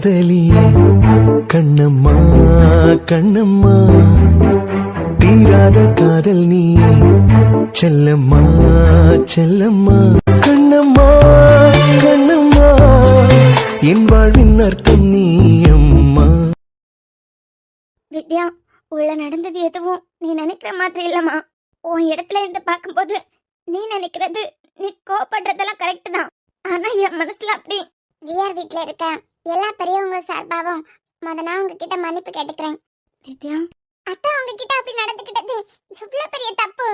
காதலியே கண்ணம்மா கண்ணம்மா தீராத காதல் நீ செல்லம்மா செல்லம்மா கண்ணம்மா கண்ணம்மா என் வாழ்வின் அர்த்தம் நீ அம்மா. வித்யா, உள்ள நடந்தது எதுவும் நீ நினைக்கிற மாதிரி இல்லம்மா. உன் இடத்துல இருந்து பார்க்கும்போது நீ நினைக்கிறது, நீ கோவப்படுறதெல்லாம் கரெக்ட் தான். ஆனா என் மனசுல அப்படி விஆர் வீட்ல இருக்க எல்லா பெரியவங்க சார்பாவும் நான் உங்ககிட்ட மன்னிப்பு கேட்டுக்கிறேன். வித்யா, அத்தா உங்ககிட்ட அப்படி நடந்துக்கிட்டது எவ்வளவு பெரிய தப்பு.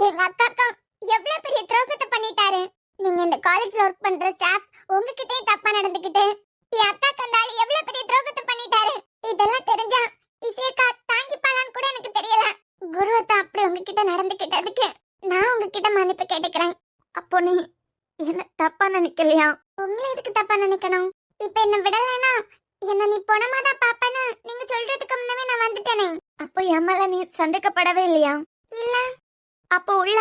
எங்க அக்காக்கும் எவ்வளவு பெரிய துரோகத்தை பண்ணிட்டாரு. நீங்க இந்த காலேஜ்ல ஒர்க் பண்ற ஸ்டாஃப் உங்ககிட்டே தப்பா நடந்துக்கிட்டு என் அக்கா கண்டால எவ்வளவு பெரிய துரோகத்தை பண்ணிட்டாரு. இதெல்லாம் தெரிஞ்சா இசேக்கா தாங்கிப்பாளான்னு கூட எனக்கு தெரியல. குருவத்தா அப்படி உங்ககிட்ட நடந்துக்கிட்டதுக்கு நான் உங்ககிட்ட மன்னிப்பு கேட்டுக்கிறேன். அப்போ நீ என்ன தப்பா நினைக்கலையா? உங்களை எதுக்கு தப்பா நினைக்கணும்? இப்ப என்ன விடலனா என்ன நீ பொணமாதான் பாப்பேன்னு நீங்க சொல்றதுக்கு முன்னவே நான் வந்துட்டேனே. அப்போ என் மேல நீ சந்தேகப்படவே இல்லையா? இல்ல. அப்போ உள்ள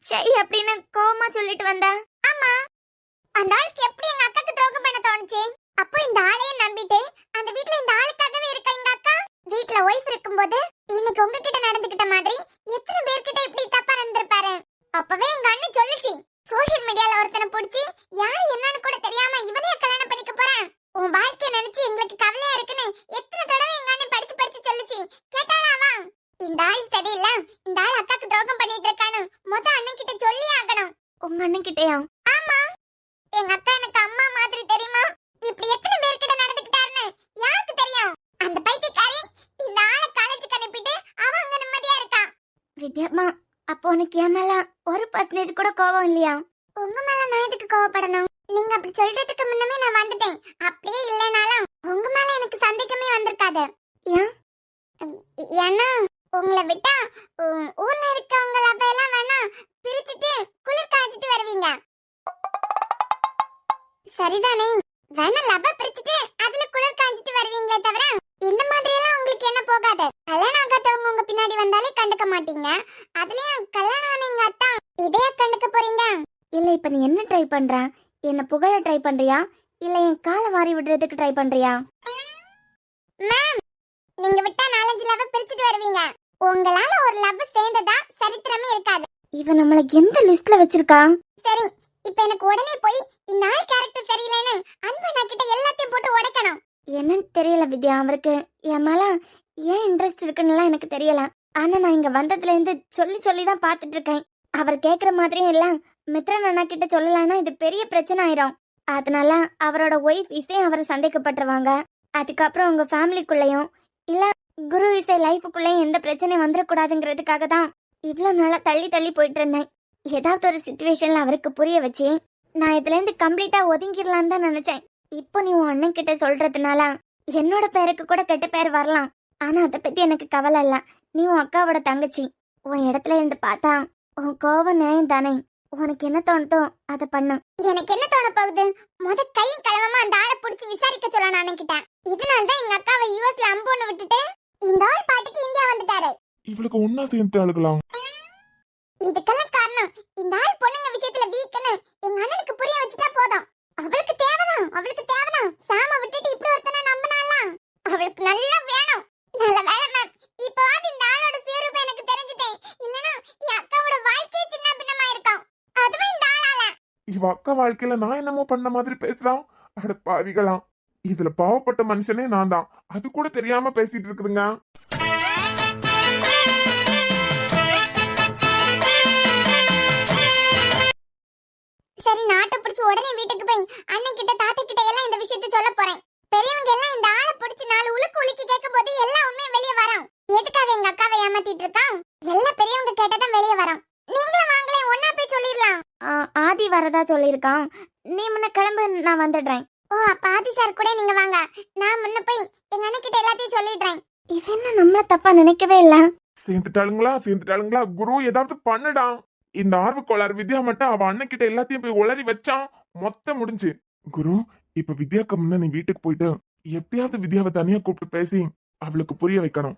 சரி அப்படின்னு கோவமா சொல்லிட்டு வந்த. ஆமா, அந்த ஆளுக்கு எப்படி எங்க அக்காக்கு துரோகம் பண்ண தோணுச்சு? அப்போ இந்த ஆளையே நம்பிட்டு அந்த வீட்ல இந்த ஆளுக்காகவே இருக்க எங்க அக்கா வீட்ல ஒய்ஃப் இருக்கும்போது இன்னைக்கு உங்ககிட்ட நடந்துக்கிட்ட மாதிரி எத்தனை பேர்கிட்ட இப்படி தப்பா நடந்திருப்பாரு. அப்பவே எங்க அண்ணன் சொல்லுச்சு, சோஷியல் மீடியால ஒருத்தனை பிடிச்சி யாரு என்னன்னு கூட தெரியாம இவனே கல்யாணம் பண்ணிக்க போறேன், உன் வாழ்க்கைய நினைச்சு எங்களுக்கு கவலையா இருக்குன்னு எத்தனை தடவை எங்க அண்ணன் படிச்சு படிச்சு சொல்லுச்சு. கேட்டாளாவா? இந்த ஆள் சரியில்ல, இந்த ஆள் அக்காக்கு துரோகம் பண்ணிட்டு இருக்கான்னு அண்ணன் கிட்ட சொல்லி ஆகணும். உங்க அண்ணன் கிட்டயா? ஆமா, எங்க அக்கா எனக்கு அம்மா மாதிரி தெரியுமா? இப்படி எத்தனை பேர்கிட்ட நடந்துக்கிட்டாருன்னு யாருக்கு தெரியும்? அந்த பைத்தியக்காரி இந்த ஆளை காலேஜுக்கு அனுப்பிட்டு அவ அங்க நிம்மதியா இருக்கா. வித்யாமா, அப்போ உனக்கு என் மேல 1% கூட கோவம் இல்லையா? உங்க மேல நான் எதுக்கு கோவப்படணும்? நீங்க அப்படி சொல்றதுக்கு முன்னமே நான் வந்துட்டேன். அப்படியே இல்லைனாலும் உங்க மேல எனக்கு சந்தேகமே வந்திருக்காது. ஏன்? ஏன்னா உங்களை விட்டா ஊர்ல இருக்கவங்க எல்லாம் வேணா பிரிச்சுட்டு குளிர் காய்ச்சிட்டு வருவீங்க, சரிதானே? வேணா லப்ப பிரிச்சுட்டு அதுல குளிர் காய்ச்சிட்டு வருவீங்களே தவிர இந்த மாதிரி எல்லாம் உங்களுக்கு என்ன போகாது. கல்யாணம் ஆகாதவங்க உங்க பின்னாடி வந்தாலே கண்டுக்க மாட்டீங்க. அதுலயும் கல்யாணம் ஆனீங்க அத்தா இதையா கண்டுக்க போறீங்க? இல்ல, இப்ப நீ என்ன ட்ரை பண்ற? என்ன புகழ ட்ரை பண்றியா இல்ல என் காலை வாரி விடுறதுக்கு ட்ரை பண்றியா? மேம், நீங்க விட்டா 4-5 லவ் பிரிச்சுட்டு வருவீங்க. உங்களால ஒரு லவ் சேர்ந்ததா சரித்திரமே இருக்காது. இவன் நம்மள எந்த லிஸ்ட்ல வச்சிருக்கா? சரி, இப்ப எனக்கு உடனே போய் இந்த ஆள் கேரக்டர் சரியில்லைன்னு அன்பண்ணா கிட்ட எல்லாத்தையும் போட்டு உடைக்கணும். என்னன்னு தெரியல வித்யா, அவருக்கு என் மேல ஏன் இன்ட்ரெஸ்ட் இருக்குன்னு எனக்கு தெரியல. ஆனா நான் இங்க வந்ததுல இருந்து சொல்லி தான் பாத்துட்டு இருக்கேன். அவர் கேக்குற மாதிரியும் எல்லாம் மித்ரன் அண்ணா கிட்ட சொல்லலாம்னா இது பெரிய பிரச்சனை ஆயிரும். அதனால அவரோட ஒய்ஃப் இசை அவரை சந்தேகப்பட்டுருவாங்க. அதுக்கப்புறம் உங்க ஃபேமிலிக்குள்ளேயும் இல்ல குரு இசை லைஃபுக்குள்ளேயும் எந்த பிரச்சனையும் வந்துடக்கூடாதுங்கிறதுக்காக தான் இவ்வளோ நாளா தள்ளி போயிட்டு இருந்தேன். ஏதாவது ஒரு சிச்சுவேஷன்ல அவருக்கு புரிய வச்சு நான் இதுல இருந்து கம்ப்ளீட்டா ஒதுங்கிடலான்னு தான் நினைச்சேன். இப்போ நீ உன் அண்ணன் கிட்ட சொல்றதுனால என்னோட பேருக்கு கூட கெட்ட பேர் வரலாம். ஆனா அதை பத்தி எனக்கு கவலை இல்ல. நீ உன் அக்காவோட தங்கச்சி, உன் இடத்துல இருந்து பார்த்தா உன் கோவம் நியாயம் தானே. உனக்கு என்ன தோணுதோ அதை பண்ணு. எனக்கு என்ன தோண போகுது? கையும் கிளம்பமா அந்த ஆளை பிடிச்சி விசாரிக்க சொல்ல நான் நினைக்கிட்டேன். இதனாலதான் எங்க அக்காவை யூஎஸ்ல அம்போன்னு விட்டுட்டு இந்த ஆள் பாட்டுக்கு இந்தியா வந்துட்டாரு. இவளுக்கு ஒன்னா சேர்ந்து அழுகலாம். இதுக்கெல்லாம் காரணம் இந்த ஆள் பொண்ணுங்க விஷயத்துல வீக்குன்னு எங்க அண்ணனுக்கு புரிய வச்சுட்டா போதும். அவளுக்கு தேவைதான் சாம விட்டுட்டு இப்படி ஒருத்தனை நம்பினாலாம். அவளுக்கு நல்லா வேணும். நல்ல வேலை மேம், இப்போவாது இந்த ஆளோட சேருப்பு எனக்கு தெரிஞ்சுட்டேன். இல்லனா என் அக்காவோட வாழ்க்கையே சின்ன பின்னமா இருக்கும். அதுவே இந்த ஆளால. இவ அக்கா வாழ்க்கையில நான் என்னமோ பண்ண மாதிரி பேசுறான். அட பாவிகளாம், இதுல பாவப்பட்ட மனுஷனே நான் தான். அது கூட தெரியாம பேசிட்டு இருக்குதுங்க. சரி, நாட்டை பிடிச்சு உடனே வீட்டுக்கு போய் அண்ணன் கிட்ட தாத்தா கிட்ட எல்லாம் இந்த விஷயத்தை சொல்ல போறேன். பெரியவங்க எல்லாம் இந்த ஆளை பிடிச்சு 4 உலுக்கி கேட்கும் போது எல்லா உண்மையும் வெளியே வரும். எதுக்காக எங்க அக்காவை ஏமாத்திட்டு இருக்கான் எல்லா பெரியவங்க கேட்டதான் வெளியே வரும். நீங்களும் வாங்களே, ஒன்னா போய் சொல்லிடலாம். ஆதி வரதா சொல்லிருக்கான். நீ முன்ன கிளம்பு, நான் வந்துடுறேன். ஓ, அப்ப ஆதி சார் கூட நீங்க வாங்க. நான் முன்ன போய் எங்க அண்ணன் கிட்ட எல்லாத்தையும் சொல்லிடுறேன். இவன் என்ன நம்மள தப்பா நினைக்கவே இல்ல. சேர்ந்துட்டாளுங்களா? குரு ஏதாவது பண்ணுடா. இந்த ஆர்வக்கோளாறு வித்யா மட்டும் அவ அண்ணன் கிட்ட எல்லாத்தையும் போய் உளறி வச்சான். மொத்தம் முடிஞ்சு. குரு, இப்ப வித்யாக்கு முன்ன நீ வீட்டுக்கு போயிட்டு எப்படியாவது வித்யாவை தனியா கூப்பிட்டு பேசி அவளுக்கு புரிய வைக்கணும்.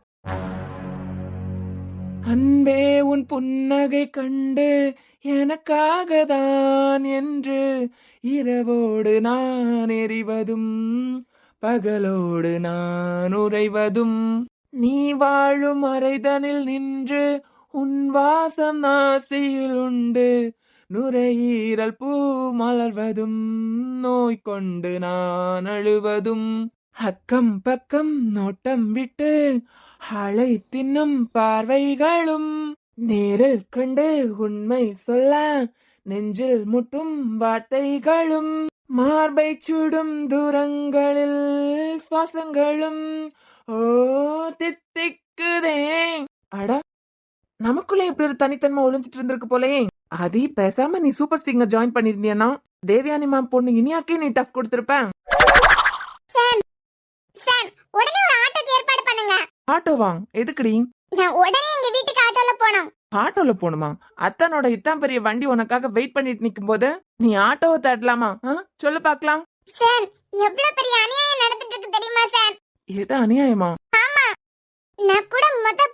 அன்பே உன் புன்னகை கண்டு எனக்காகதான் என்று இரவோடு நான் எறிவதும் பகலோடு நான் உறைவதும் நீ வாழும் அறைதனில் நின்று உன் வாசம் நாசியில் உண்டு நுரையீரல் பூ மலர்வதும் நோய் கொண்டு நான் அழுவதும் அக்கம் பக்கம் நோட்டம் விட்டு ஆளை தின்னும் பார்வைகளும் நேரில் கண்டு உண்மை சொல்ல நெஞ்சில் முட்டும் வார்த்தைகளும் மார்பை சுடும் தூரங்களில் சுவாசங்களும் ஓ தித்திக்குதே. அட, நமக்குள்ள இப்படி ஒரு தனித்தன்மை ஒளிஞ்சிட்டு இருந்திருக்கு போலயே. அதி பேசாம நீ சூப்பர் சிங்கர் ஜாயின் பண்ணிருந்தியனா தேவயானி மேம் பொண்ணு இனியாக்கே நீ டஃப் கொடுத்திருப்பேன். சார் உடனே ஒரு ஆட்டோக்கு ஏற்பாடு பண்ணுங்க. ஆட்டோவா? எதுக்குடி? நான் உடனே எங்க வீட்டுக்கு ஆட்டோல போனோம். ஆட்டோல போணுமா? அத்தனோட இத்தான் பெரிய வண்டி உனக்காக வெயிட் பண்ணிட்டு நிக்கும் போது நீ ஆட்டோவை தட்டலாமா? சொல்லு பாக்கலாம். சார் எவ்வளவு பெரிய அநியாயம் நடந்துட்டு இருக்கு தெரியுமா சார்? எது அநியாயமா? ஆமா, நான் கூட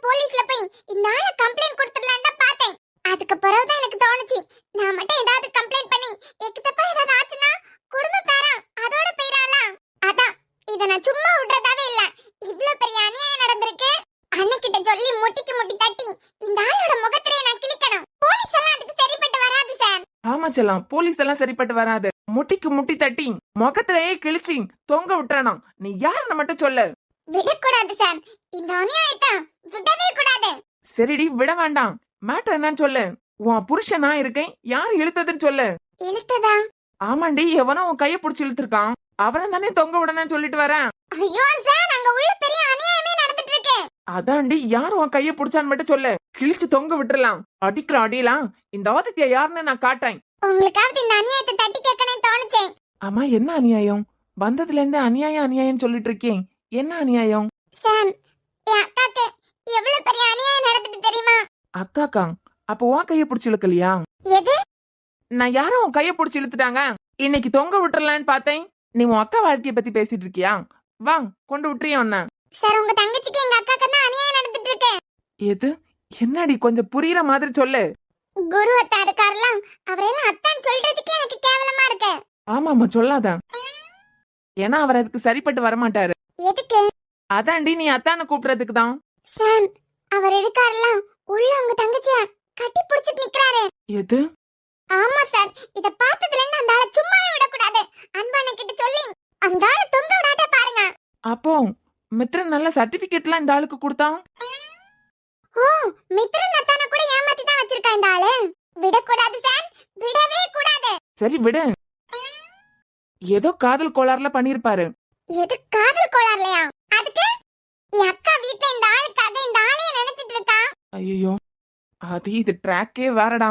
போலீஸ்ல போய் இந்த ஆளை கம்ப்ளைண்ட் கொடுத்துடலாம் தான் பார்த்தேன். அதுக்கு பிறகுதான் எனக்கு தோணுச்சு, நான் மட்டும் ஏதாவது கம்ப்ளைண்ட் பண்ணி எக்கு தப்பா ஏதாவது ஆச்சுன்னா குடும்ப பேரம் அதோட போயிடலாம். அதான் இத நான் சும்மா விடுறதாவே இல்ல. இவ்வளவு பெரிய அநியாயம் நடந்திருக்கு. அண்ணகிட்ட சொல்லி முட்டிக்கு முட்டி தட்டி இந்த ஆளோட முகத்திலே நான் கிழிக்கணும். போலீஸ் எல்லாம் அதுக்கு சரிப்பட்டு வராது சார். ஆமா செல்லம், போலீஸ் எல்லாம் சரிப்பட்டு வராது. முட்டிக்கு முட்டி தட்டி முகத்திலேயே கிழிச்சி தொங்க விட்டுறானா? நீ யாருன்னு மட்டும் சொல்லு. விடக்கூடாது சார், இந்த அநியாயத்தை விடவே கூடாது. சரிடி, விட வேண்டாம். மேட்டர் என்னன்னு சொல்லு. உன் புருஷன் நான் இருக்கேன், யார் இழுத்ததுன்னு சொல்லு. இழுத்ததா? ஆமாண்டி, எவனோ உன் கைய புடிச்சு இழுத்துருக்கான். அவனை தானே தொங்க விடணும்னு சொல்லிட்டு வரேன். ஐயோ சார், அங்க உள்ள பெரிய அநியாயமே நடந்துட்டு இருக்கு. அதாண்டி, யார் உன் கைய புடிச்சான்னு மட்டும் சொல்லு. கிழிச்சு தொங்க விட்டுறலாம். அடிக்கிற அடியலாம் இந்த ஆதித்யா யாருன்னு நான் காட்டேன். உங்களுக்காவது இந்த அநியாயத்தை தட்டி கேட்கணும்னு தோணுச்சேன். ஆமா, என்ன அநியாயம்? வந்ததுல இருந்து அநியாயம் அநியாயம் சொல்லிட்டு இருக்கேன். என்ன அநியாயம்? சார், என் அக்காக்கு எவ்வளவு பெரிய அநியாயம் நடந்துட்டு தெரியுமா? அக்காக்கா? அப்ப உன் கைய புடிச்சு இழுக்கலையா? எது? நான் யாரும் உன் கைய புடிச்சு இழுத்துட்டாங்க. இன்னைக்கு தொங்க விட்டுறலான்னு பார்த்தேன். நீ உன் அக்கா வாழ்க்கைய பத்தி பேசிட்டு இருக்கியா? வா, கொண்டு விட்டுறியா உன்ன? சார், உங்க தங்கச்சிக்கு எங்க அக்காக்கு தான் அநியாயம் நடந்துட்டு இருக்கு. எது? என்னடி, கொஞ்சம் புரியுற மாதிரி சொல்லு. குரு அத்தா இருக்காருல, அவரெல்லாம் அத்தான் சொல்றதுக்கே எனக்கு கேவலமா இருக்கு. ஆமாமா, சொல்லாத. ஏன்னா அவர் அதுக்கு சரிப்பட்டு வரமாட்டாரு. எதுக்கு? அதாண்டி, நீ அத்தான கூப்பிடுறதுக்கு தான். சார், அவர் இருக்காருல, உள்ள உங்க தங்கச்சிய கட்டி பிடிச்சிட்டு நிக்கிறாரு. எது? ஆமா சார், இத பார்த்ததுல இருந்து அந்த ஆளை சும்மாவே விடக்கூடாது. அன்பான கிட்ட சொல்லி அந்த ஆளை தொங்க விடாட்ட பாருங்க. அப்போ மித்ரன் நல்ல சர்டிபிகேட்லாம் இந்த ஆளுக்கு கொடுத்தான். ஓ, மித்ரன் அத்தான கூட ஏமாத்தி தான் வச்சிருக்கா இந்த ஆளு. விடக்கூடாது சார், விடவே கூடாது. சரி விடு. ஏதோ காதல் கோளாறுல பண்ணிருப்பாரு. எது காதல் கோளாறுலையா? அதுக்கு என் அக்கா வீட்ல இந்த ஆளுக்காக இந்த ஆளைய நினைச்சிட்டு இருக்கா. ஐயோ, அது இது ட்ராக்கே வேறடா.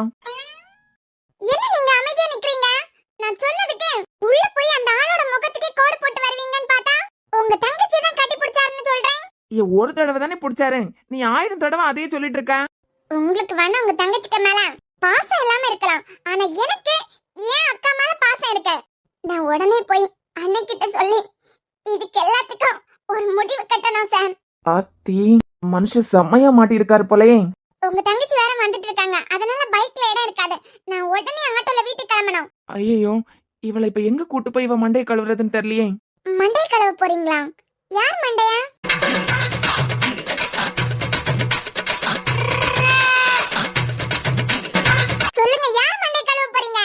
என்ன நீங்க அமைதியா நிக்கிறீங்க? நான் சொன்னதுக்கு உள்ள போய் அந்த ஆளோட முகத்துக்கே கோடு போட்டு வருவீங்கன்னு பார்த்தா உங்க தங்கச்சி தான் கட்டி பிடிச்சாருன்னு சொல்றேன். ஒரு தடவை தானே பிடிச்சாரு, நீ 1000 தடவை அதையே சொல்லிட்டு இருக்க. உங்களுக்கு வேணா உங்க தங்கச்சிக்கு மேல பாசம் இல்லாம இருக்கலாம், ஆனா எனக்கு ஏன் அக்கா மேல பாசம் இருக்கு. நான் உடனே போய் அன்னைக்கிட்ட சொல்லி இதுக்கு எல்லாத்துக்கும் ஒரு முடிவு கட்டணும் சார். ஆத்தி, மனுஷன் செம்மையா மாட்டி இருக்காரு போலயே. உங்க தங்கச்சி வேற வந்துட்டு இருக்காங்க, அதனால பைக்ல இடம் இருக்காது. நான் உடனே ஆட்டோல வீட்டுக்கு கிளம்பணும். ஐயோ, இவளை இப்ப எங்க கூட்டு போய் இவ மண்டைய கழுவுறதுன்னு தெரியலையே. மண்டை கழுவ போறீங்களா? யார் மண்டையா? சொல்லுங்க, யார் மண்டை கழுவ போறீங்க?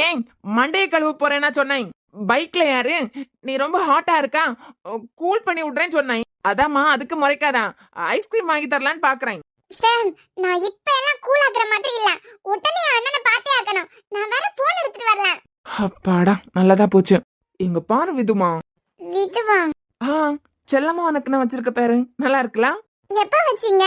ஏன் மண்டைய கழுவ போறேன்னா சொன்னேன். பைக்ல யாரு? நீ ரொம்ப ஹாட்டா இருக்கா, கூல் பண்ணி விடுறேன்னு சொன்னேன். அதாம்மா, அதுக்கு முறைக்காதான். ஐஸ்கிரீம் வாங்கி தரலான்னு பாக்குறேன். சார், நான் இப்ப எல்லாம் கூல் ஆக்குற மாதிரி இல்ல. உடனே அண்ணனை பாத்தே ஆக்கணும். நான் வேற போன் எடுத்துட்டு வரல. அப்பாடா, நல்லதா போச்சு. இங்க பாரு விதுமா. விதுவா? செல்லமா உனக்கு நான் வச்சிருக்க பேரு நல்லா இருக்கலாம். எப்ப வச்சீங்க?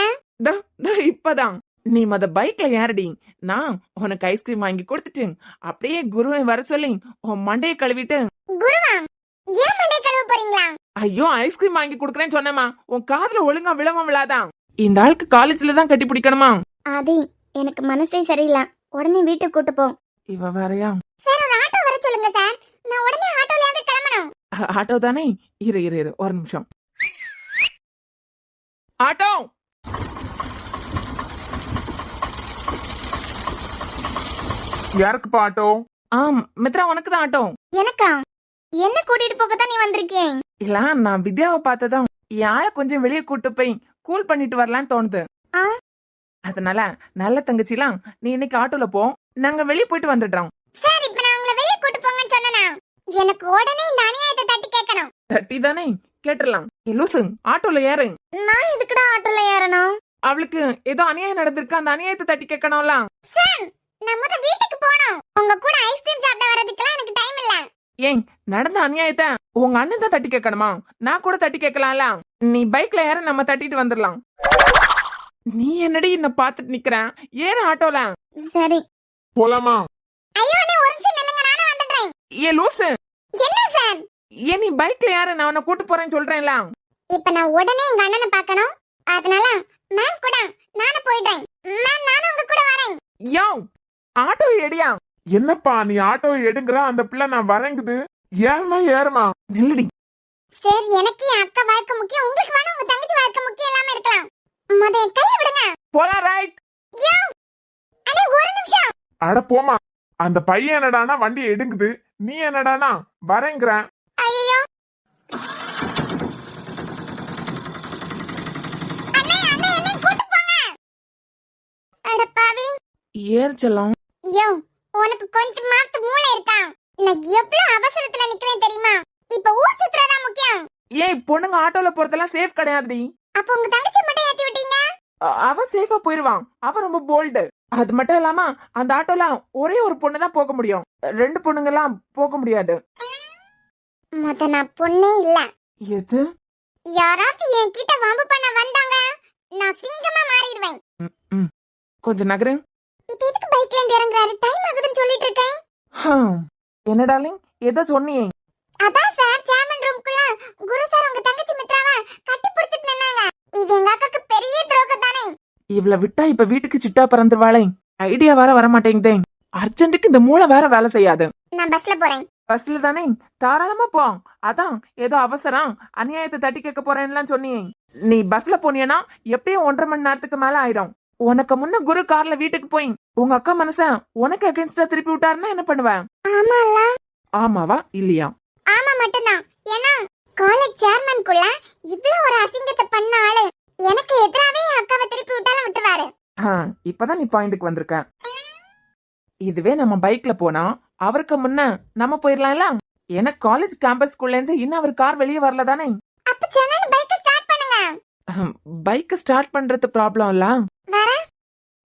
இப்பதான். நீ மத பைக்ல ஏறடி. நான் உனக்கு ஐஸ்கிரீம் வாங்கி கொடுத்துட்டு அப்படியே குருவை வர சொல்லி உன் மண்டைய கழுவிட்டு. குருவா? ஏன் மண்டை கழுவ போறீங்களா? ஐயோ, ஐஸ்கிரீம் வாங்கி கொடுக்கறேன்னு சொன்னேமா, உன் காதுல ஒழுங்கா விழவும் விழாதான். இந்த ஆளுக்கு காலேஜ்ல தான் கட்டி பிடிக்கணுமா? அது எனக்கு மனசே சரியில்லை, உடனே வீட்டுக்கு கூட்டு போ. இவ வேறையா? சார், ஒரு ஆட்டோ வர சொல்லுங்க சார், நான் உடனே ஆட்டோல இருந்து கிளம்பணும். ஆட்டோ தானே? இரு இரு இரு ஒரு நிமிஷம். ஆட்டோ. யாருக்கு ஆட்டோ? மித்ரா, உனக்கு தான் ஆட்டோ. எனக்கா? என்ன கூட்டிட்டு போக தான் நீ வந்திருக்கேன்? இல்ல நான் வித்யாவை பார்த்ததும் யாழ கொஞ்சம் வெளியே கூட்டு போய் கூல் பண்ணிட்டு வரலான்னு தோணுது. ஆ? அதனால நல்ல தங்கச்சிலாம் நீ இன்னைக்கு ஆட்டோல போ, நாங்க வெளியே போயிட்டு வந்துடுறோம். சார் இப்ப நான் உங்களை வெளிய கூட்டி போங்கன்னு சொன்னனா? எனக்கு உடனே இந்த அநியாயத்தை தட்டி கேட்கணும். தட்டி தானே கேட்டுடலாம். லூசு, ஆட்டோல ஏறு. நான் இதுக்குடா ஆட்டோல ஏறணும்? அவளுக்கு ஏதோ அநியாயம் நடந்திருக்கு, அந்த அநியாயத்தை தட்டி கேட்கணும்ல. சார் நான் முத வீட்டுக்கு போணும். உங்க கூட ஐஸ்கிரீம் சாப்பிட வரதுக்குலாம் எனக்கு டைம் இல்ல. ஏன் நடந்த அநியாயத்தை உங்க அண்ணன் தான் தட்டி கேட்கணுமா? நான் கூட தட்டி கேட்கலாம்ல. நீ பைக்ல ஏற, நம்ம தட்டிட்டு வந்துடலாம். நீ என்னடி என்ன பாத்துட்டு நிக்கிற? ஏற ஆட்டோல. சரி. போலாமா? ஐயோ அண்ணே ஒரு நிமிஷம் நில்லுங்க, நானும் வந்துடுறேன். ஏ லூசு, என்ன சார்? ஏன் நீ பைக்ல ஏற, நான் உன்னை கூட்டு போறேன்னு சொல்றேன்ல. இப்ப நான் உடனே எங்க அண்ணனை பார்க்கணும். அதனால மேம் கூட நானும் போயிடுறேன். மேம் நானும் உங்க கூட வரேன். யோ ஆட்டோ எடியா. என்னப்பா நீ ஆட்டோவை எடுங்கிற, அந்த பிள்ளை நான் வரங்குது. ஏறுமா நில்லடி. சார் எனக்கு என் அக்கா வாழ்க்கை முக்கியம், உங்களுக்கு வேணா உங்க தங்கச்சி வாழ்க்கை முக்கியம் இல்லாம இருக்கலாம். முத என் கையை விடுங்க. போலாம் ரைட். யோ அண்ணே ஒரு நிமிஷம். அட போமா. அந்த பையன் என்னடானா வண்டி எடுங்குது, நீ என்னடானா வரேங்கிற. ஐயோ அண்ணே அண்ணே என்னை கூட்டி போங்க. அட பாவி. ஏர் செல்லம். யோ உனக்கு கொஞ்சம் மாத்து மூளை இருக்கா? நான் எவ்வளவு அவசரத்துல நிக்கிறேன் தெரியுமா? இப்ப ஊர் சுத்துறதா முக்கியம். ஏய் பொண்ணுங்க ஆட்டோல போறதெல்லாம் சேஃப் கிடையாதுடி. அப்ப உங்க தங்கச்சி மட்டும் ஏத்தி விட்டீங்க? அவ சேஃபா போயிருவான், அவ ரொம்ப போல்டு. அது மட்டும் இல்லாம அந்த ஆட்டோல ஒரே ஒரு பொண்ணு தான் போக முடியும், 2 பொண்ணுங்க எல்லாம் போக முடியாது. முத நான் பொண்ணே இல்ல. எது? யாராவது என்கிட்ட வம்பு பண்ண வந்தாங்க, நான் சிங்கமா மாறிடுவேன். கொஞ்சம் நகரு. இப்ப எதுக்கு பைக்ல இருந்து இறங்குறாரு? டைம் ஆகுதுன்னு சொல்லிட்டு இருக்கேன். என்ன டார்லிங், ஏதோ சொன்னியே? அதான் சார் சேர்மன் ரூம்க்குள்ள குரு சார் உங்க தங்கச்சி மித்ராவை கட்டி பிடிச்சிட்டு நின்னாங்க. இது எங்க அக்காக்கு பெரிய துரோகம் தானே. இவளை விட்டா இப்ப வீட்டுக்கு சிட்டா பறந்துருவாளே. ஐடியா வேற வர மாட்டேங்குதே. அர்ஜென்ட்டுக்கு இந்த மூளை வேற வேலை செய்யாது. நான் பஸ்ல போறேன். பஸ்ல தானே, தாராளமா போ. அதான் ஏதோ அவசரம், அநியாயத்தை தட்டி கேட்க போறேன்லாம் சொன்னியே. நீ பஸ்ல போனியனா எப்படியும் 1.5 மணி நேரத்துக்கு மேல ஆயிரும். உனக்கு முன்ன குரு கார்ல வீட்டுக்கு போய் உங்க அக்கா மனச உனக்கு அகைன்ஸ்டா திருப்பி விட்டாருன்னா என்ன பண்ணுவேன்? ஆமால. ஆமாவா இல்லையா? ஆமா மட்டும்தான். ஏன்னா காலேஜ் சேர்மன்குள்ள இவ்ளோ ஒரு அசிங்கத்தை பண்ண ஆளு எனக்கு எதிராவே என் அக்காவை திருப்பி விட்டாலும் விட்டுருவாரு. இப்பதான் நீ பாயிண்ட்க்கு வந்திருக்க. இதுவே நம்ம பைக்ல போனா அவருக்கு முன்ன நம்ம போயிடலாம்ல. ஏன்னா காலேஜ் கேம்பஸ்குள்ள இருந்து இன்னும் அவர் கார் வெளியே வரல தானே. அப்ப சொன்னா பைக்க ஸ்டார்ட் பண்ணுங்க. பைக் ஸ்டார்ட் பண்றது ப்ராப்ளம் இல்ல. வர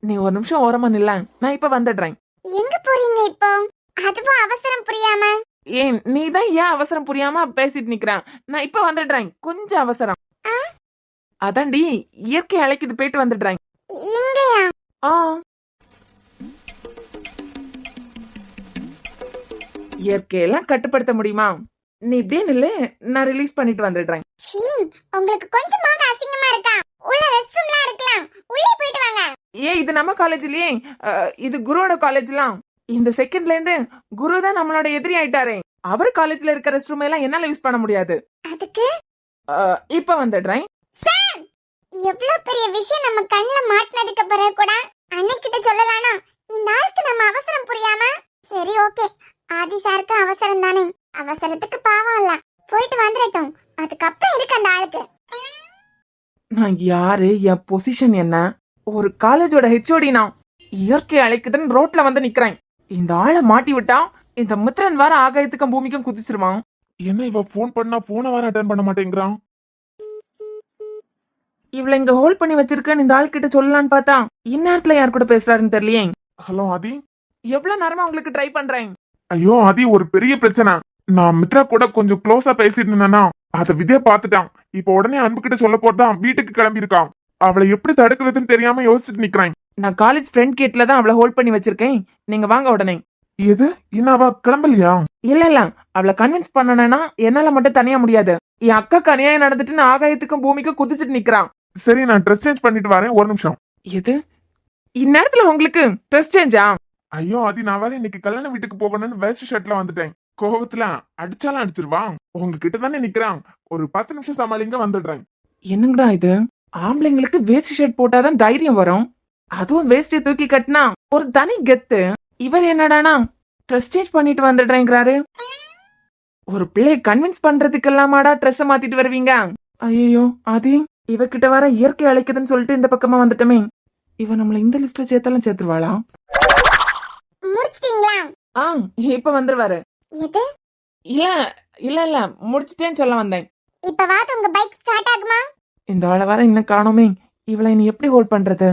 நீ ஒரு நிமிஷம் ஓரமா நில்ல, நான் இப்ப வந்துடுறேன். எங்க போறீங்க இப்போ? அதுவும் அவசரம் புரியாம. ஏன் நீ தான் ஏன் அவசரம் புரியாம பேசிட்டு நிக்கிறேன். நான் இப்ப வந்துடுறேன், கொஞ்சம் அவசரம். அதான்டி இயற்கை அழைக்குது, போயிட்டு வந்துடுறேன். இங்கயா? இயற்கையெல்லாம் கட்டுப்படுத்த முடியுமா? நீ இப்படியே நில்லு, நான் ரிலீஸ் பண்ணிட்டு வந்துடுறேன். உங்களுக்கு கொஞ்சமாவது அசிங்கமா இருக்கா? உள்ள ரெஸ்ட் ரூம்லாம் இருக்கலாம், உள்ளே போயிட்டு வாங்க. இது நம்ம காலேஜ்லயே, இது குருவோட காலேஜ்லாம். இந்த செகண்ட்ல இருந்து குரு தான் நம்மளோட எதிரி ஆயிட்டாரே. அவர் காலேஜ்ல இருக்க ரெஸ்ட் ரூம் எல்லாம் என்னால யூஸ் பண்ண முடியாது. அதுக்கு இப்ப வந்துடுறேன். சார் எவ்வளவு பெரிய விஷயம் நம்ம கண்ணுல மாட்டினதுக்கு பிறகு கூட அன்னைக்கிட்ட சொல்லலானா இந்த ஆளுக்கு நம்ம அவசரம் புரியாம. சரி ஓகே, ஆதி சாருக்கு அவசரம் தானே, அவசரத்துக்கு பாவம் இல்ல, போயிட்டு வந்துடட்டும். அதுக்கப்புறம் இருக்கு அந்த ஆளுக்கு. நான் யாரு, என் பொசிஷன் என்ன? ஒரு காலேஜோட ஹெச்ஓடி நான். இயற்கை அழைக்குதுன்னு ரோட்ல வந்து நிக்கிறேன். இந்த ஆளை மாட்டி விட்டா இந்த மித்ரன் வேற ஆகாயத்துக்கும் பூமிக்கும் குதிச்சிருவான். என்ன இவ போன் பண்ணா போனை வேற அட்டன் பண்ண மாட்டேங்கிறான். இவளை இங்க ஹோல்ட் பண்ணி வச்சிருக்கேன்னு இந்த ஆள் கிட்ட சொல்லலான்னு பார்த்தா இந்நேரத்துல யார் கூட பேசுறாருன்னு தெரியலையே. ஹலோ ஆதி. எவ்வளவு நேரமா உங்களுக்கு ட்ரை பண்றேன். ஐயோ ஆதி, ஒரு பெரிய பிரச்சனை. நான் மித்ரா கூட கொஞ்சம் க்ளோஸா பேசிட்டு இருந்தேன்னா அத வித்யா பாத்துட்டான். இப்ப உடனே அன்பு கிட்ட சொல்ல போறதான் வீட்டுக்கு கிளம்பி இருக்கான். அவளை எப்படி தடுக்கிறதுன்னு தெரியாம யோசிச்சுட்டு நிக்கிறேன். நான் காலேஜ் ஃப்ரெண்ட் கேட்ல தான் அவளை ஹோல்ட் பண்ணி வச்சிருக்கேன். நீங்க வாங்க உடனே. எது, இன்னும் அவ கிளம்பலையா? இல்ல அவளை கன்வின்ஸ் பண்ணனா என்னால மட்டும் தனியா முடியாது. என் அக்காக்கு அநியாயம் நடந்துட்டு ஆகாயத்துக்கும் பூமிக்கும் குதிச்சுட்டு நிக்கிறான். சரி, நான் ட்ரெஸ் சேஞ்ச் பண்ணிட்டு வரேன், ஒரு நிமிஷம். எது, இந்நேரத்துல உங்களுக்கு ட்ரெஸ் சேஞ்சா? ஐயோ ஆதி, நான் வேற இன்னைக்கு கல்யாண வீட்டுக்கு போகணும்னு வேஸ்ட் ஷர்ட்ல வந்துட்டேன். கோவத்துல அடிச்சாலும் அடிச்சிருவான். உங்ககிட்ட தானே நிக்கிறான், ஒரு 10 நிமிஷம் சமாளிங்க, வந்துடுறேன். என்னங்கடா இது, ஆம்பளைங்களுக்கு வேஸ்ட் ஷர்ட் போட்டாதான் தைரியம் வரும், அதுவும் வேஸ்ட் தூக்கி கட்டினா ஒரு தனி கெத்து. இவர் என்னடானா ட்ரெஸ் சேஞ்ச் பண்ணிட்டு வந்துடுறேங்கிறாரு. ஒரு பிள்ளைய கன்வின்ஸ் பண்றதுக்கெல்லாமாடா ட்ரெஸ் மாத்திட்டு வருவீங்க? ஐயோ ஆதி, இவகிட்ட வர இயற்கை அழைக்குதுன்னு சொல்லிட்டு இந்த பக்கமா வந்துட்டமே. இவ நம்மள இந்த லிஸ்ட்ல சேர்த்தாலும் சேர்த்துருவாளா? முடிச்சிட்டீங்களா? ஆ, இப்ப வந்துருவாரு. எது? இல்ல இல்ல இல்ல, முடிச்சிட்டேன்னு சொல்ல வந்தேன். இப்ப வாது உங்க பைக் ஸ்டார்ட் ஆகுமா? இந்த ஆளை வர இன்னும் காணோமே. இவளை நீ எப்படி ஹோல்ட் பண்றது?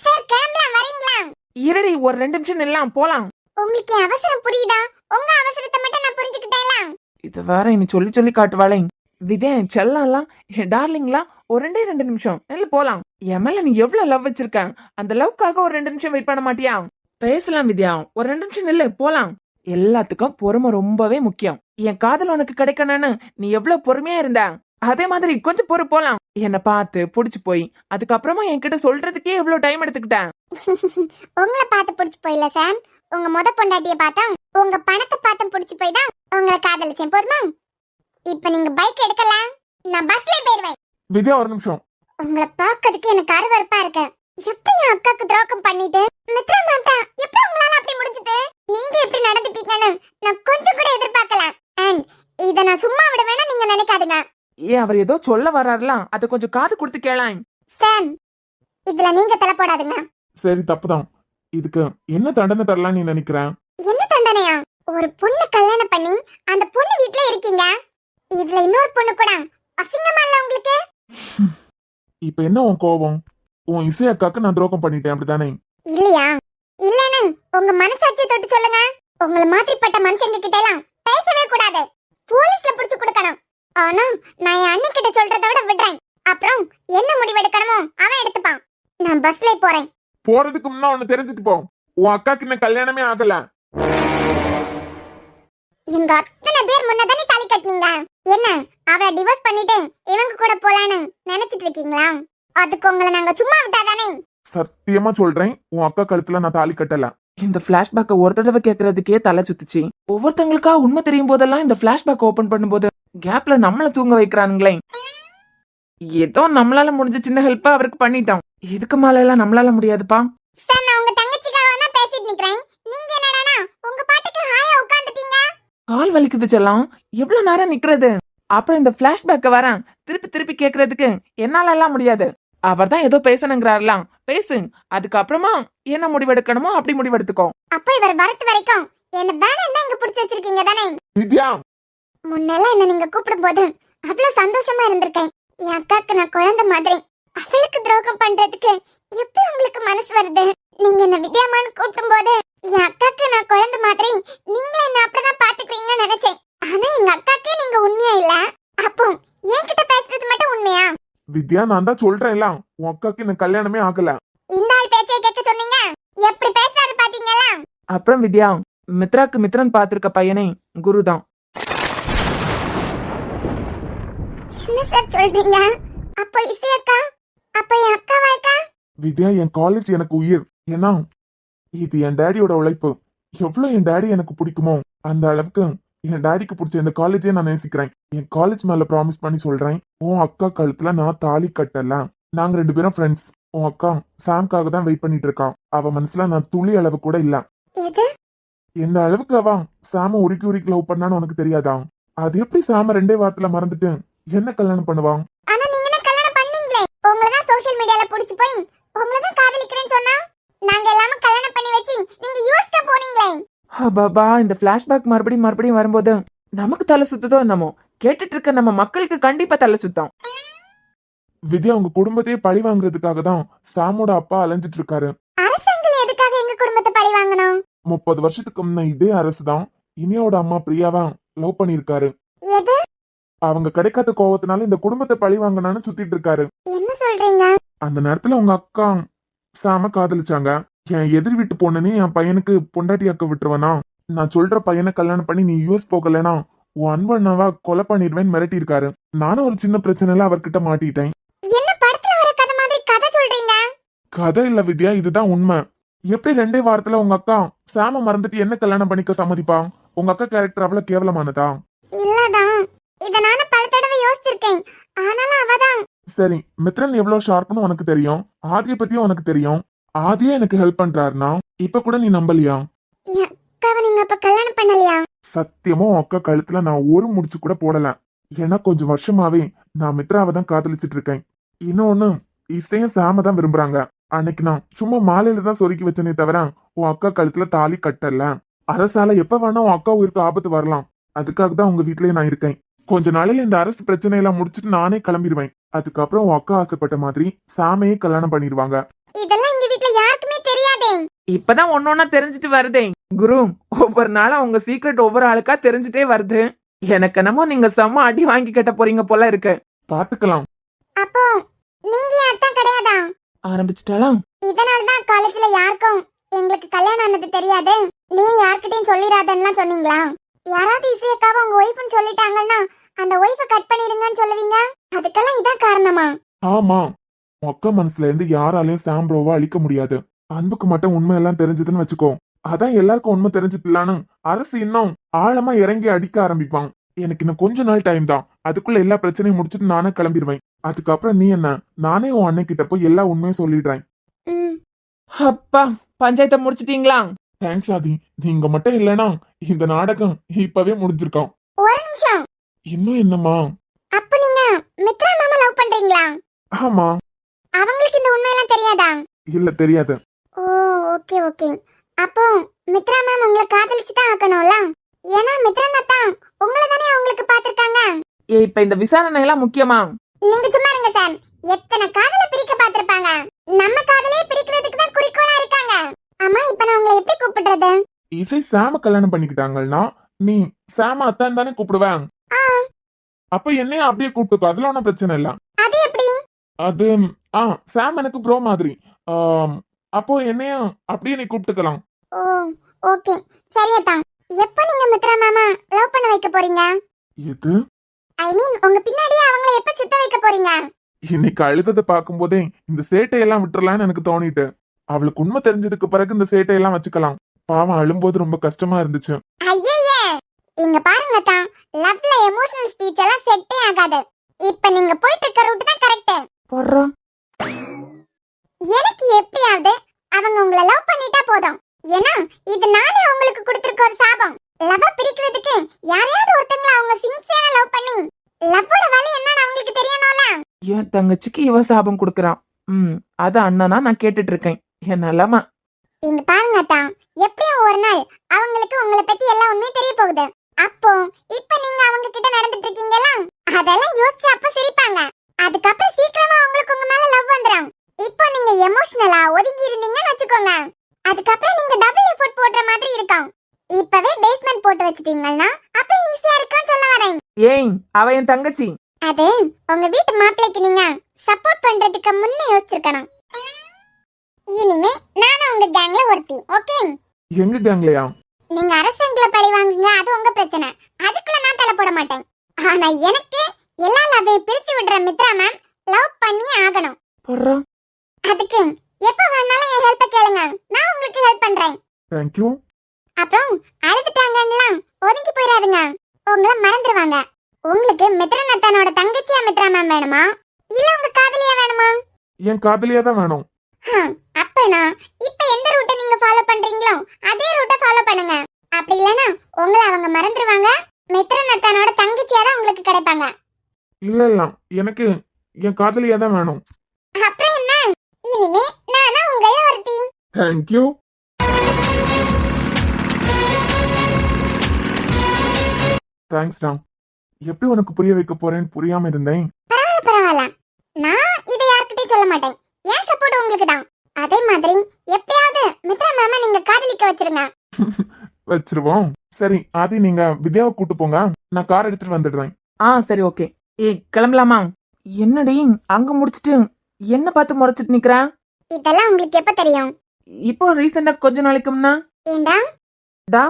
சார் கிளம்பலாம், வரீங்களா? இருடி, ஒரு 2 நிமிஷம் நில்லாம் போலாம். உங்களுக்கு என் அவசரம் புரியுதா? உங்க அவசரத்தை மட்டும் நான் புரிஞ்சுக்கிட்டேன்ல. இது வேற இனி சொல்லி சொல்லி காட்டுவாளே. வித்யா, என் செல்லம்லாம், என் டார்லிங்லாம், ஒரு 2 நிமிஷம் இல்ல போலாம். என் மேல நீ எவ்வளவு லவ் வச்சிருக்க, அந்த லவ்க்காக ஒரு 2 நிமிஷம் வெயிட் பண்ண மாட்டியா? பேசலாம் வித்யா, ஒரு 2 நிமிஷம் இல்ல போலாம். எல்லாத்துக்கும் பொறுமை ரொம்பவே முக்கியம். என் காதல் உனக்கு கிடைக்கணும்னு நீ எவ்வளவு பொறுமையா இருந்த, அதே மாதிரி கொஞ்சம் பொறு போலாம். என்ன பார்த்து புடிச்சு போய் அதுக்கப்புறமா என்கிட்ட சொல்றதுக்கே எவ்வளவு டைம் எடுத்துக்கிட்டேன். உங்களை பார்த்து பிடிச்சு போயில சார், உங்க முத பொண்டாட்டிய பார்த்தா உங்க பணத்தை பார்த்து பிடிச்சு போய் தான் உங்களை காதலிச்சேன். போதுமா? இப்ப நீங்க பைக் எடுக்கல, நான் பஸ்ல போயிருவேன். வித்யா ஒரு நிமிஷம். உங்களை பார்க்கிறதுக்கு எனக்கு அருவருப்பா இருக்கு. எப்படி என் அக்காக்கு துரோகம் பண்ணிட்டு மித்ரா மாட்டா எப்படி உங்களால அப்படி முடிஞ்சது? நீங்க எப்படி நடந்துட்டீங்கன்னு நான் கொஞ்சம் கூட எதிர்பார்க்கல. அண்ட் இத நான் சும்மா விட வேணா நீங்க நினைக்காதீங்க. ஏன் அவர் ஏதோ சொல்ல வர்றாருலாம், அதை கொஞ்சம் காது கொடுத்து கேளாம். சார், இதுல நீங்க தலை போடாதீங்க. சரி தப்புதான். இதுக்கு என்ன தண்டனை தரலாம் நீ நினைக்கிறேன்? என்ன தண்டனையா? ஒரு பொண்ணு கல்யாணம் பண்ணி அந்த பொண்ணு வீட்ல இருக்கீங்க, இதுல இன்னொரு பொண்ணு கூட அசிங்கமா இல்ல உங்களுக்கு? இப்ப என்ன உன் கோபம்? உன் இசை அக்காக்கு நான் துரோகம் பண்ணிட்டேன் அப்படிதானே? இல்லையா? இல்லன்னு உங்க மனசாட்சியை தொட்டு சொல்லுங்க. உங்களை மாதிரிப்பட்ட மனுஷங்க கிட்ட எல்லாம் பேசவே கூடாது. போலீஸ்ல புடிச்சு கொடுக்கணும். ஆனா நான் என் அண்ணன் கிட்ட சொல்றத விட விடுறேன். அப்புறம் என்ன முடிவு எடுக்கணுமோ அவன் எடுத்துப்பான். நான் பஸ்ல போறேன். போறதுக்கு முன்ன ஒண்ணு தெரிஞ்சுட்டு போ. உன் அக்காக்கு இன்னும் கல்யாணமே ஆகல. எங்க அத்தனை பேர் முன்னதானே தாலி கட்டினீங்க. என்ன அவளை டிவோர்ஸ் பண்ணிட்டு இவங்க கூட போலான்னு நினைச்சிட்டு இருக்கீங்களா? அதுக்கு உங்களை நாங்க சும்மா விட்டாதானே? சத்தியமா சொல்றேன், உன் அக்கா கழுத்துல நான் தாலி கட்டல. இந்த பிளாஷ்பேக்க ஒரு தடவை கேட்கறதுக்கே தலை சுத்துச்சு. ஒவ்வொருத்தங்களுக்கா உண்மை தெரியும் போதெல்லாம் இந்த பிளாஷ்பேக் ஓபன் பண்ணும்போது கேப்ல நம்மள தூங்க வைக்கிறானுங்களே. ஏதோ நம்மளால முடிஞ்ச சின்ன ஹெல்ப்பா அவருக்கு பண்ணிட்டோம். இதுக்கு மேல எல்லாம் நம்மளால முடியாதுப்பா. சார், நான் உங்க தங்கச்சிக்காக தான் பேசிட்டு நிக்கிறேன். நீங்க என்னடானா உங்க பாட்டுக்கு ஹாயா உட்கார்ந்துட்டீங்க. கால் வலிக்குது செல்லம், எவ்வளவு நேரம் நிக்கிறது? அப்புறம் இந்த பிளாஷ்பேக்க வரேன் திருப்பி திருப்பி கேக்குறதுக்கு என்னால எல்லாம் முடியாது. அவர் தான் ஏதோ பேசணுங்கிறாருலாம், பேசு. அதுக்கப்புறமா என்ன முடிவெடுக்கணுமோ அப்படி முடிவெடுத்துக்கோ. அப்ப இவர் வரது வரைக்கும் என்ன வேணாம் இங்க புடிச்சு வச்சிருக்கீங்க தானே? வித்யா, முன்னெல்லாம் என்ன நீங்க கூப்பிடும் போது அவ்வளவு சந்தோஷமா இருந்திருக்கேன். என் அக்காக்கு நான் குழந்தை மாதிரி. அவளுக்கு துரோகம் பண்றதுக்கு எப்படி உங்களுக்கு மனசு வருது? நீங்க என்ன வித்யாமான்னு கூப்பிடும் போது என் அக்காக்கு நான் குழந்தை மாதிரி நீங்க என்ன அப்படிதான் பாத்துக்கிறீங்கன்னு நினைச்சேன். ஆனா எங்க அக்காக்கே நீங்க உண்மையா இல்ல. அப்போ என்கிட்ட பேசுறது மட்டும் உண்மையா? வித்யா, நான் தான் சொல்றேன்ல, உன் அக்காக்கு இன்னும் கல்யாணமே ஆகல. இந்த ஆள் பேச்சை கேட்க சொன்னீங்க, எப்படி பேசுறாரு பாத்தீங்களா? அப்புறம் வித்யா, மித்ராக்கு மித்ரன் பாத்திருக்க பையனே குரு தான். என்ன சார் சொல்றீங்க? அப்போ இசை அக்கா, அப்போ என் அக்கா வாழ்க்கை? வித்யா, என் காலேஜ் எனக்கு உயிர். ஏன்னா இது என் டேடியோட உழைப்பு. எவ்வளவு என் டேடி எனக்கு பிடிக்குமோ அந்த அளவுக்கு என் டேடிக்கு பிடிச்ச இந்த காலேஜே நான் நேசிக்கிறேன். என் காலேஜ் மேல ப்ராமிஸ் பண்ணி சொல்றேன், உன் அக்கா கழுத்துல நான் தாலி கட்டல. நாங்க 2 பேரும் ஃப்ரெண்ட்ஸ். உன் அக்கா சாம்காக தான் வெயிட் பண்ணிட்டு இருக்கா. அவ மனசுல நான் துளி அளவு கூட இல்ல. எது? எந்த அளவுக்கு அவ சாம உருக்கி உருக்கி லவ் பண்ணான்னு உனக்கு தெரியாதா? அது எப்படி சாம 2 வாரத்துல மறந்துட்டு என்ன கல்யாணம் பண்ணுவான்? ஆனா நீங்க என்ன கல்யாணம் பண்ணீங்களே? உங்களை தான் சோஷியல் மீடியால புடிச்சு போய் உங்களை தான் காதலிக்கிறேன்னு சொன்னா நாங்க எல்லாமே கல்யாணம் பண்ணி வச்சு நீங்க யூஎஸ்க்கு போனீங்களே. பாபா, இந்த பிளாஷ்பேக் மறுபடியும் வரும்போது நமக்கு தலை சுத்துதோ என்னமோ. கேட்டுட்டு இருக்க நம்ம மக்களுக்கு கண்டிப்பா தலை சுத்தம். வித்யா, உங்க குடும்பத்தையே பழி வாங்குறதுக்காக தான் சாமோட அப்பா அலைஞ்சிட்டு இருக்காரு. அரசாங்கம் எதுக்காக எங்க குடும்பத்தை பழி வாங்கணும்? 30 வருஷத்துக்கு முன்ன இதே அரசு தான் இனியோட அம்மா பிரியாவா லவ் பண்ணிருக்காரு. எது? அவங்க கிடைக்காத கோவத்தினால இந்த குடும்பத்தை பழி வாங்கணும்னு சுத்திட்டு இருக்காரு. என்ன சொல்றீங்க? அந்த நேரத்துல உங்க அக்கா சாம காதலிச்சாங்க. என் எதிர் வீட்டு பொண்ணுன்னு என் பையனுக்கு பொண்டாட்டி அக்க விட்டுருவனா? நான் சொல்ற பையனை கல்யாணம் பண்ணி நீ யூஎஸ் போகலனா உன் அன்பண்ணாவா கொலை பண்ணிடுவேன்னு மிரட்டி இருக்காரு. நானும் ஒரு சின்ன பிரச்சனைல அவர்கிட்ட மாட்டிட்டேன். என்ன படத்துல வர கதை மாதிரி கதை சொல்றீங்க? கதை இல்ல வித்யா, இதுதான் உண்மை. எப்படி 2 வாரத்துல உங்க அக்கா சாம மறந்துட்டு என்ன கல்யாணம் பண்ணிக்க சம்மதிப்பா? உங்க அக்கா கேரக்டர் அவ்வளவு கேவலமானதா? இல்லதான், இத நானும் பல தடவை யோசிச்சிருக்கேன். ஆனாலும் அவதான். சரி, மித்ரன் எவ்வளவு ஷார்ப்னு உனக்கு தெரியும். ஆதியை பத்தியும் உனக்கு தெரியும். ஆதியே எனக்கு ஹெல்ப் பண்றாருனா இப்ப கூட நீ நம்பலையா? என் அக்காவை நீங்க அப்ப கல்யாணம் பண்ணலையா? சத்தியமா உன் அக்கா கழுத்துல நான் ஒரு முடிச்சு கூட போடல. ஏன்னா கொஞ்சம் வருஷமாவே நான் மித்ராவை தான் காதலிச்சிட்டு இருக்கேன். இன்னொன்னு, இசையும் சாம தான் விரும்புறாங்க. அன்னைக்கு நான் சும்மா மாலையில தான் சொருக்கி வச்சனே தவிர உன் அக்கா கழுத்துல தாலி கட்டல. அரசால எப்ப வேணா உன் அக்கா உயிருக்கு ஆபத்து வரலாம். அதுக்காக தான் உங்க வீட்லயே நான் இருக்கேன். கொஞ்ச நாளையில இந்த அரசு பிரச்சனை எல்லாம் முடிச்சிட்டு நானே கிளம்பிடுவேன். அதுக்கப்புறம் உன் அக்கா ஆசைப்பட்ட மாதிரி சாமையே கல்யாணம் பண்ணிடுவாங்க. இதெல்லாம் எங்க வீட்ல யாருக்குமே தெரியாதே. இப்பதான் ஒன்னொன்னா தெரிஞ்சுட்டு வருதே குரு. ஒவ்வொரு நாளும் உங்க சீக்ரெட் ஒவ்வொரு ஆளுக்கா தெரிஞ்சுட்டே வருது. எனக்கு என்னமோ நீங்க செம்ம அடி வாங்கி கட்ட போறீங்க போல இருக்கு. பாத்துக்கலாம். அப்போ நீங்க என் அத்தான் கிடையாதா? ஆரம்பிச்சிட்டாலாம். இதனாலதான் காலேஜ்ல யாருக்கும் எங்களுக்கு கல்யாணம் ஆனது தெரியாது, நீ யார்கிட்டயும் சொல்லிடாதன்னு சொன்னீங்களா? யாராவது இசையக்காவை உங்க ஒய்ஃப்னு சொல்லிட்டாங்கன்னா அந்த ஒய்ஃபை கட் பண்ணிடுங்கன்னு சொல்லுவீங்க. அதுக்கெல்லாம் இதான் காரணமா? ஆமா, உன் அக்கா மனசுல இருந்து யாராலையும் சாம்ப்ரோவை அழிக்க முடியாது. அன்புக்கு மட்டும் உண்மை எல்லாம் தெரிஞ்சதுன்னு வச்சுக்கோ. அதான் எல்லாருக்கும் உண்மை தெரிஞ்சுக்கலான்னு அரசு இன்னும் ஆழமா இறங்கி அடிக்க ஆரம்பிப்பான். எனக்கு இன்னும் கொஞ்ச நாள் டைம் தான். அதுக்குள்ள எல்லா பிரச்சனையும் முடிச்சிட்டு நானே கிளம்பிடுவேன். அதுக்கப்புறம் நீ என்ன, நானே உன் அண்ணன் கிட்ட போய் எல்லா உண்மையும் சொல்லிடுறேன். அப்பா, பஞ்சாயத்தை முடிச்சிட்டீங்களா? தேங்க்ஸ் ஆதி. நீங்க மட்டும் இல்லனா இந்த நாடகம் இப்பவே முடிஞ்சிருக்கோம். ஒரு நிமிஷம். இன்னும் என்னம்மா? அப்ப நீங்க மித்ரா மாமா லவ் பண்றீங்களா? ஆமா. அவங்களுக்கு இந்த உண்மையெல்லாம் தெரியாதா? இல்ல, தெரியாது. ஓ, ஓகே ஓகே. அப்போ மித்ரா மேம் உங்களை காதலிச்சு தான் ஆக்கணும்ல. ஏன்னா மித்ரா தான் உங்களை தானே அவங்களுக்கு பாத்திருக்காங்க. இப்ப இந்த விசாரணை எல்லாம் முக்கியமா? நீங்க சும்மா இருங்க சார். எத்தனை காதலை பிரிக்க பாத்திருப்பாங்க. நம்ம காதலே பிரிக்கிறதுக்கு தான் குறிக்கோளா இருக்காங்க. அம்மா, இப்ப நான் உங்களை எப்படி கூப்பிடுறது? இசை சாம கல்யாணம் பண்ணிக்கிட்டாங்கன்னா நீ சாம அத்தான் தானே கூப்பிடுவேன். அப்ப என்னையும் அப்படியே கூப்பிட்டுக்கோ, அதுல ஒன்னும் பிரச்சனை இல்ல. அது எப்படி? அது சாம் எனக்கு ப்ரோ மாதிரி. அப்போ என்னையும் அப்படியே நீ கூப்பிட்டுக்கலாம். ஓ, ஓகே. சரியாதான். எப்ப நீங்க மித்ரா மாமா லவ் பண்ண வைக்க போறீங்க? இது ஐ மீன் உங்க பின்னாடியே அவங்கள எப்ப சுத்த வைக்க போறீங்க? இன்னைக்கு அழுததை பார்க்கும்போதே இந்த சேட்டையெல்லாம் விட்டுறலான்னு எனக்கு தோணிட்டு. அவளுக்கு உண்மை தெரிஞ்சதுக்கு பிறகு இந்த சேட்டையெல்லாம் வச்சுக்கலாம். பாவம் அழும்போது ரொம்ப கஷ்டமா இருந்துச்சு. ஐயே, இங்க பாருங்க தான், லவ்ல எமோஷனல் ஸ்பீச் எல்லாம் செட்டே ஆகாது. இப்ப நீங்க போயிட்டு இருக்க ரூட் தான் கரெக்ட். போடுறா. எனக்கு எப்படியாவது அவங்க உங்களை லவ் பண்ணிட்டா போதும். ஏன்னா இது நானே உங்களுக்கு கொடுத்திருக்க ஒரு சாபம். லவ் பிரிக்கிறதுக்கு யாரையாவது ஒருத்தங்கள அவங்க சின்சியரா லவ் பண்ணி லவ்வோட வலி என்னன்னு அவங்களுக்கு தெரியணும்ல. என் தங்கச்சிக்கு இவ சாபம் கொடுக்கறான். அது அண்ணனா நான் கேட்டுட்டு இருக்கேன். என் நிலமா. இங்க பாருங்க தான், எப்படியும் ஒரு நாள் அவங்களுக்கு உங்களை பத்தி எல்லா உண்மையும் தெரிய போகுது. அப்போ இப்ப நீங்க அவங்க கிட்ட நடந்துட்டு இருக்கீங்களா, அதெல்லாம் யோசிச்சு அப்ப சிரிப்பாங்க. அதுக்கப்புறம் சீக்கிரமா உங்களுக்கு உங்க மேல லவ் வந்துரும். இப்போ நீங்க எமோஷனலா ஒதுங்கி இருந்தீங்கன்னு வச்சுக்கோங்க. அதுக்கப்புறம் நீங்க டபுள் எஃபோர்ட் போடுற மாதிரி இருக்கும். இப்பவே பேஸ்மெண்ட் போட்டு வச்சிட்டீங்கன்னா அப்ப ஈஸியா இருக்கும்னு சொல்ல வரேன். ஏய், அவ என் தங்கச்சி. அது உங்க வீட்டு மாப்பிள்ளைக்கு நீங்க சப்போர்ட் பண்றதுக்கு முன்ன யோசிச்சிருக்கணும். இனிமே நானும் உங்க கேங்ல ஒருத்தி. ஓகே? எங்க கேங்லயா? நீங்க அரசாங்கல பழி வாங்குங்க, அது உங்க பிரச்சனை. அதுக்குள்ள நான் தலை போட மாட்டேன். ஆனா எனக்கு எல்லா லவ்வையும் பிரிச்சு விடுற மித்ரா மேம் லவ் பண்ணி ஆகணும். போடுறா. அதுக்கு எப்ப வேணாலும் என் ஹெல்ப் கேளுங்க, நான் உங்களுக்கு ஹெல்ப் பண்றேன். Thank you. அப்புறம் அழுதுட்டாங்கன்னா ஒதுங்கி போயிடாதுங்க, உங்களை மறந்துடுவாங்க. உங்களுக்கு மித்ரநத்தனோட தங்கச்சியா மித்ரா மேம் வேணுமா, இல்ல உங்க காதலியா வேணுமா? என் காதலியா தான் வேணும். அப்பனா இப்ப எந்த ரூட்டை நீங்க ஃபாலோ பண்றீங்களோ அதே ரூட்டை ஃபாலோ பண்ணுங்க. அப்படி இல்லனா உங்களை அவங்க மறந்துடுவாங்க. மித்ரநத்தனோட தங்கச்சியா தான் உங்களுக்கு கிடைப்பாங்க. இல்ல, எனக்கு என் காதலியா தான் வேணும். அப்புறம் என்ன, இனிமே நானா உங்கள ஒருத்தி. Thank you. தேங்க்ஸ் டா. எப்படி உனக்கு புரிய வைக்க போறேன்னு புரியாம இருந்தேன். பரவாயில்ல, நான் இதை யார்கிட்டயும் சொல்ல மாட்டேன். என் சப்போர்ட் உங்களுக்கு தான். அதே மாதிரி எப்பயாவது மித்ரா மாமா நீங்க காதலிக்க வச்சிருங்க. வச்சிருவோம். சரி ஆதி, நீங்க வித்யாவை கூட்டு போங்க, நான் கார் எடுத்துட்டு வந்துடுறேன். சரி, ஓகே. ஏய், கிளம்பலாமா? என்னடி அங்க முடிச்சிட்டு என்ன பார்த்து முறைச்சிட்டு நிக்கிற? இதெல்லாம் உங்களுக்கு எப்ப தெரியும்? இப்போ ரீசெண்டா கொஞ்ச நாளைக்கு முன்னா. ஏண்டா டா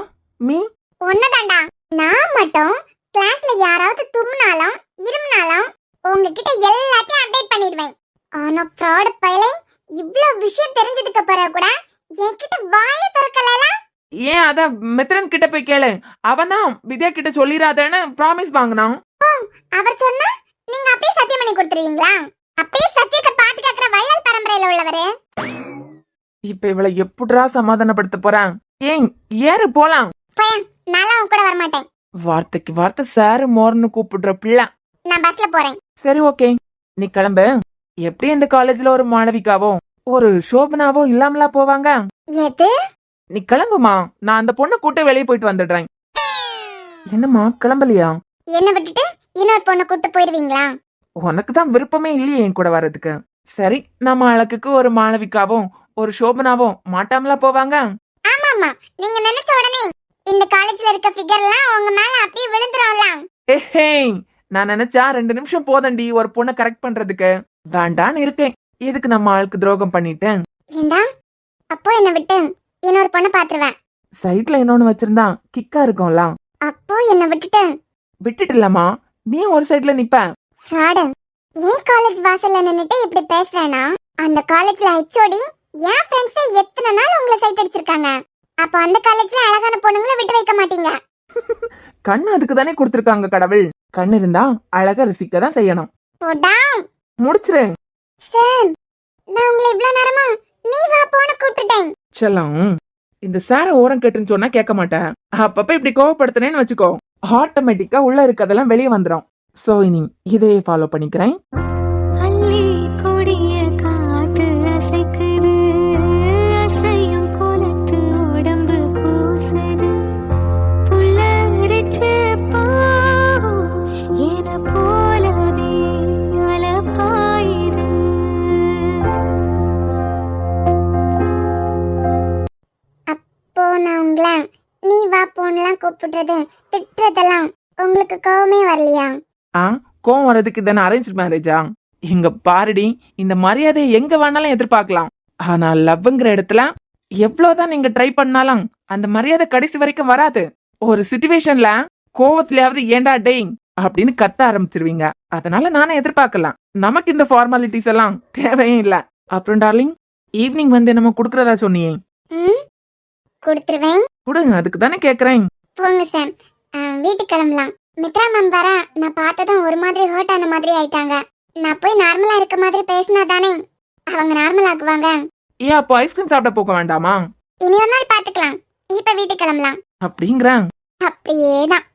மீ ஒன்னதாண்டா. நான் மட்டும் கிளாஸ்ல யாராவது தும்னாலும் இருமுனாலும் உங்ககிட்ட எல்லாத்தையும் அப்டேட் பண்ணிடுவேன். ஆனா ஃப்ராட் பையலே இவ்ளோ விஷயம் தெரிஞ்சதுக்கு பிறகு கூட என்கிட்ட வாயை திறக்கல. ஏன் அத மித்ரன் கிட்ட போய் கேளு. அவன்தான் வித்யா கிட்ட சொல்லிராதேன்னு ப்ராமிஸ் வாங்கினான். அவர் சொன்னா நீங்க அப்படியே சத்தியம் பண்ணி கொடுத்துருவீங்களா? அப்படியே சத்தியத்தை பாதுகாக்கிற வள்ளல் பரம்பரையில உள்ளவரு. இப்ப இவளை எப்படிரா சமாதானப்படுத்த போறான்? ஏய், ஏறு போலாம். போய் நல்லா உன் கூட வரமாட்டேன். வார்த்தைக்கு வார்த்தை சார் மோர்னு கூப்பிடுற பிள்ளை. நான் பஸ்ல போறேன். சரி ஓகே, நீ கிளம்பு. எப்படி இந்த காலேஜ்ல ஒரு மாணவிகாவோ ஒரு சோபனாவோ இல்லாமலா போவாங்க? எது? நீ கிளம்புமா, நான் அந்த பொண்ணை கூட்டு வெளியே போயிட்டு வந்துடுறேன். என்னம்மா கிளம்பலையா? என்ன விட்டுட்டு இன்னொரு பொண்ணை கூட்டு போயிருவீங்களா? உனக்கு தான் விருப்பமே இல்லையே என் கூட வர்றதுக்கு. சரி, நம்ம அழகுக்கு ஒரு மாணவிகாவோ ஒரு சோபனாவோ மாட்டாமலா போவாங்க? ஆமாமா, நீங்க நினைச்ச உடனே இந்த காலேஜ்ல இருக்க ஃபிகர்லாம் உங்க மேல அப்படியே விழுந்துரும்ல. ஏஹே, நான் நினைச்சா 2 நிமிஷம் போதண்டி ஒரு பொண்ணை கரெக்ட் பண்றதுக்கு. வேண்டான்னு இருக்கேன். எதுக்கு நம்ம ஆளுக்கு துரோகம் பண்ணிட்டேன்? ஏண்டா, அப்போ என்ன விட்டு இன்னொரு பொண்ணை பாத்துருவேன். சைட்ல இன்னொன்னு வச்சிருந்தா கிக்கா இருக்கும்ல. அப்போ என்ன விட்டுட்டு விட்டுட்டு இல்லம்மா, நீ ஒரு சைட்ல நிப்ப. ஃப்ராடு. ஏன் காலேஜ் வாசல்ல நின்னுட்டு இப்படி பேசுறேனா? அந்த காலேஜ்ல ஹெச்ஓடி என் ஃப்ரெண்ட்ஸ் எத்தனை நாள் உங்களை சைட் அடிச்சிருக்காங்க. அப்போ அந்த காலேஜ்ல அழகான பொண்ணுங்களை விட்டு வைக்க மாட்டீங்க. கண்ணு அதுக்கு தானே கொடுத்திருக்காங்க கடவுள். கண்ணு இருந்தா அழகா ரசிக்க தான் செய்யணும். போடா. முடிச்சிரு. சார், நான் உங்களை இவ்வளவு நேரமா நீ வா போன்னு கூப்பிட்டுட்டேன். செல்லம், இந்த சார ஓரம் கேட்டுன்னு சொன்னா கேட்க மாட்டேன். அப்பப்ப இப்படி கோவப்படுத்தினேன்னு வச்சுக்கோ, ஆட்டோமேட்டிக்கா உள்ள இருக்கதெல்லாம் வெளியே வந்துடும். சோ இனி இதையே ஃபாலோ பண்ணிக்கிறேன். அள்ளி கொடிய காத்து அசைக்குது, அசையும் கோலத்து உடம்பு கூசுது, புல்லரிச்ச போ என போலவே அலப்பாயுது. அப்போ நான் உங்களை நீ வா போன்னுலாம் கூப்பிடுறது திட்டுறதெல்லாம் உங்களுக்கு கோவமே வரலையா? கோவம் வர்றதுக்கு இதான அரேஞ்ச் மேரேஜா? இங்க பாருடி, இந்த மரியாதையை எங்க வேணாலும் எதிர்பார்க்கலாம். ஆனா லவ்ங்கிற இடத்துல எவ்வளவுதான் நீங்க ட்ரை பண்ணாலும் அந்த மரியாதை கடைசி வரைக்கும் வராது. ஒரு சிச்சுவேஷன்ல கோவத்திலேயாவது ஏண்டா டேய் அப்படின்னு கத்த ஆரம்பிச்சிருவீங்க. அதனால நானே எதிர்பார்க்கலாம். நமக்கு இந்த ஃபார்மாலிட்டிஸ் எல்லாம் தேவையே இல்ல. அப்புறம் டார்லிங், ஈவினிங் வந்து நம்ம குடுக்கறதா சொன்னியே, கொடுத்துருவேன். கொடுங்க, அதுக்கு தானே கேக்குறேன். போங்க சார், வீட்டுக்கு கிளம்பலாம். மித்ரா மேம் வர நான் பார்த்ததும் ஒரு மாதிரி ஹர்ட் ஆன மாதிரி ஆயிட்டாங்க. நான் போய் நார்மலா இருக்க மாதிரி பேசினா தானே அவங்க நார்மல் ஆக்குவாங்க. ஏன் அப்போ ஐஸ்கிரீம் சாப்பிட போக வேண்டாமா? இனி ஒரு நாள் பாத்துக்கலாம். இப்ப வீட்டுக்கு கிளம்பலாம். அப்படிங்கிறேன். அப்படியேதான்.